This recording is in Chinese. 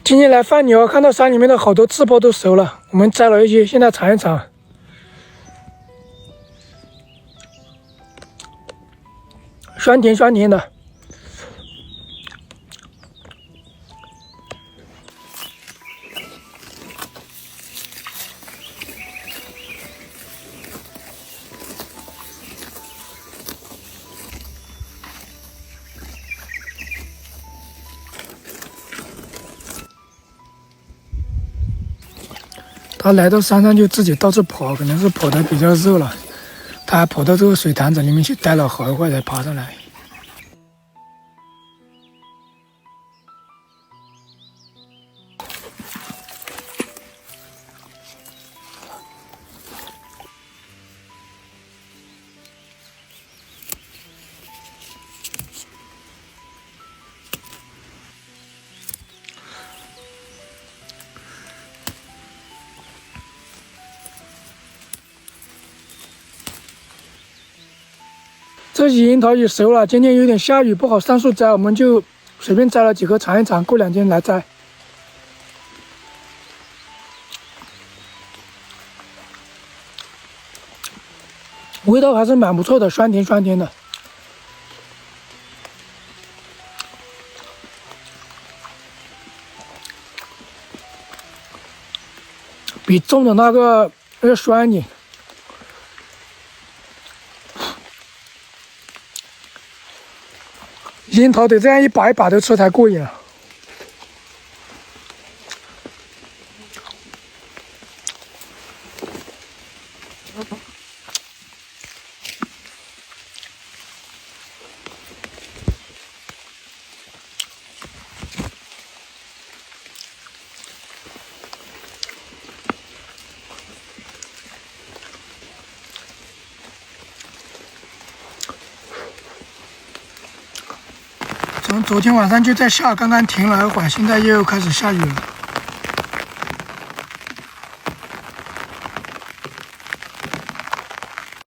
今天来放牛，看到山里面的好多刺柏都熟了，我们摘了一些，现在尝一尝。酸甜酸甜的。他来到山上就自己到处跑，可能是跑得比较热了，他还跑到这个水潭子里面去待了好一会儿才爬上来。这些樱桃也熟了，今天有点下雨，不好上树摘，我们就随便摘了几颗尝一尝，过2天来摘。味道还是蛮不错的，酸甜酸甜的。比种的那个要酸一点。樱桃得这样一把一把的吃才过瘾啊！从昨天晚上就在下，刚刚停了一会儿，现在又开始下雨了。